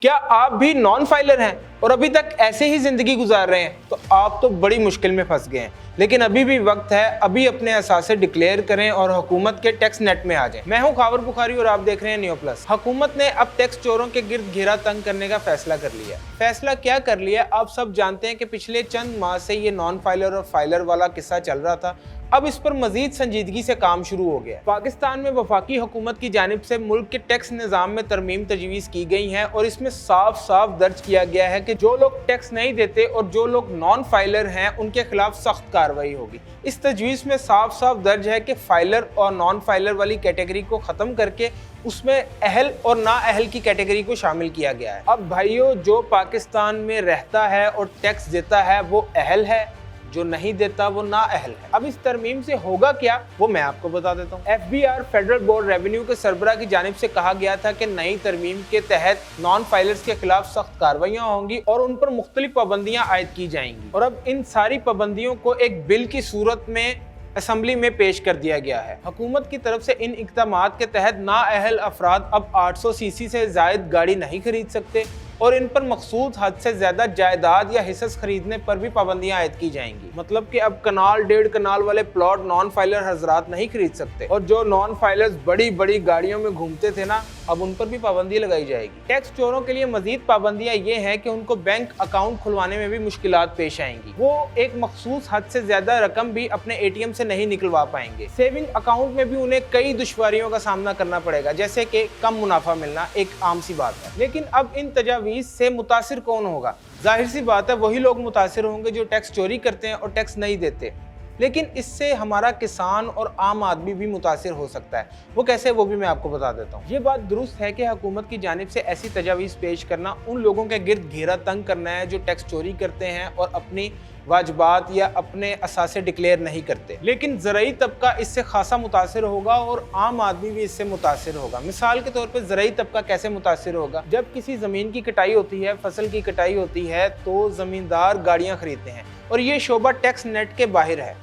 क्या आप भी नॉन फाइलर हैं और अभी तक ऐसे ही जिंदगी गुजार रहे हैं तो आप तो बड़ी मुश्किल में फंस गए हैं। लेकिन अभी भी वक्त है, अभी अपने असासे डिक्लेयर करें और हुकूमत के टैक्स नेट में आ जाएं। मैं हूं खावर बुखारी और आप देख रहे हैं न्यू प्लस। हुकूमत ने अब टैक्स चोरों के गिर्द घेरा तंग करने का फैसला कर लिया। फैसला क्या कर लिया आप सब जानते हैं कि पिछले चंद माह से ये नॉन फाइलर और फाइलर वाला किस्सा चल रहा था। अब इस पर मजीद संजीदगी से काम शुरू हो गया। पाकिस्तान में वफाकी हुकूमत की जानिब से मुल्क के टैक्स निज़ाम में तरमीम तजवीज़ की गई है और इसमें साफ साफ दर्ज किया गया है कि जो लोग टैक्स नहीं देते और जो लोग नॉन फाइलर हैं उनके खिलाफ सख्त कार्रवाई होगी। इस तजवीज़ में साफ साफ दर्ज है कि फाइलर और नॉन फाइलर वाली कैटेगरी को ख़त्म करके उसमें अहल और ना अहल की कैटेगरी को शामिल किया गया है। अब भाइयों, जो पाकिस्तान में रहता है और टैक्स देता है वो अहल है, जो नहीं देता वो ना अहल है। अब इस तरमीम से होगा क्या वो मैं आपको बता देता हूँ। FBR फेडरल बोर्ड रेवेन्यू के सरबराह की जानिब से कहा गया था कि नई तरमीम के तहत नॉन फाइलर्स के खिलाफ सख्त कार्रवाइयाँ होंगी और उन पर मुख्तलिफ पाबंदियाँ आयद की जाएंगी। और अब इन सारी पाबंदियों को एक बिल की सूरत में असम्बली में पेश कर दिया गया है। हुकूमत की तरफ से इन इक़दामात के तहत नाअहल अफराद अब 800 सीसी से ज़ायद गाड़ी नहीं खरीद सकते और इन पर मखसूस हद से ज्यादा जायदाद या हिस्स खरीदने पर भी पाबंदियां आयद की जाएंगी। मतलब कि अब कनाल 1.5 कनाल वाले प्लॉट नॉन फाइलर हजरात नहीं खरीद सकते और जो नॉन फाइलर्स बड़ी बड़ी गाड़ियों में घूमते थे ना, अब उन पर भी पाबंदी लगाई जाएगी। टैक्स चोरों के लिए मजीद पाबंदियां ये हैं कि उनको बैंक अकाउंट खुलवाने में भी मुश्किलात पेश आएंगी। वो एक मखसूस हद से ज्यादा रकम भी अपने ATM से नहीं निकलवा पाएंगे। सेविंग अकाउंट में भी उन्हें कई दुश्वारियों का सामना करना पड़ेगा, जैसे कि कम मुनाफा मिलना एक आम सी बात है। लेकिन अब इन तजावीज़ से मुतासिर कौन होगा? जाहिर सी बात है वही लोग मुतासिर होंगे जो टैक्स चोरी करते हैं और टैक्स नहीं देते। लेकिन इससे हमारा किसान और आम आदमी भी मुतासिर हो सकता है। वो कैसे, वो भी मैं आपको बता देता हूँ। ये बात दुरुस्त है कि हुकूमत की जानिब से ऐसी तजावीज़ पेश करना उन लोगों के गिर्द घेरा तंग करना है जो टैक्स चोरी करते हैं और अपनी वाजबात या अपने असासे डिक्लेयर नहीं करते। लेकिन ज़राई तबका इससे खासा मुतासिर होगा और आम आदमी भी इससे मुतासिर होगा। मिसाल के तौर पर ज़राई तबका कैसे मुतासिर होगा? जब किसी ज़मीन की कटाई होती है, फसल की कटाई होती है, तो ज़मींदार गाड़ियाँ खरीदते हैं और ये शोबा टैक्स नेट के बाहर है।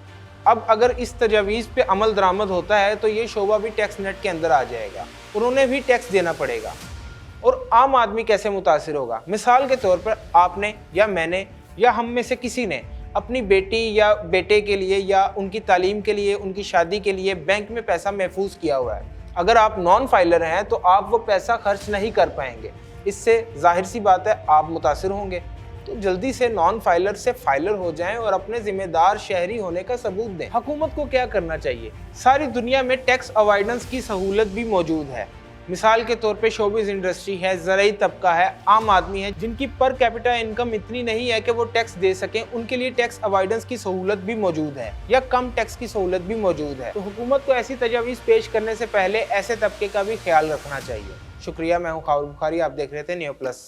अब अगर इस तजावीज़ पे अमल दरामद होता है तो ये शोबा भी टैक्स नेट के अंदर आ जाएगा और उन्हें भी टैक्स देना पड़ेगा। और आम आदमी कैसे मुतासिर होगा? मिसाल के तौर पर आपने या मैंने या हम में से किसी ने अपनी बेटी या बेटे के लिए या उनकी तालीम के लिए, उनकी शादी के लिए बैंक में पैसा महफूज किया हुआ है। अगर आप नॉन फाइलर हैं तो आप वो पैसा खर्च नहीं कर पाएंगे। इससे जाहिर सी बात है आप मुतासिर होंगे। तो जल्दी से नॉन फाइलर से फाइलर हो जाएं और अपने जिम्मेदार शहरी होने का सबूत दें। हुकूमत को क्या करना चाहिए? सारी दुनिया में टैक्स अवॉइडेंस की सहूलत भी मौजूद है। मिसाल के तौर पे शोबिज़ इंडस्ट्री है, ज़राई तबका है, आम आदमी है जिनकी पर कैपिटा इनकम इतनी नहीं है कि वो टैक्स दे सकें। उनके लिए टैक्स अवॉइडेंस की सहूलत भी मौजूद है या कम टैक्स की सहूलत भी मौजूद है। तो हुकूमत को ऐसी तजावीज़ पेश करने से पहले ऐसे तबके का भी ख्याल रखना चाहिए। शुक्रिया, मैं हूँ खावर बुखारी, आप देख रहे थे न्यू प्लस।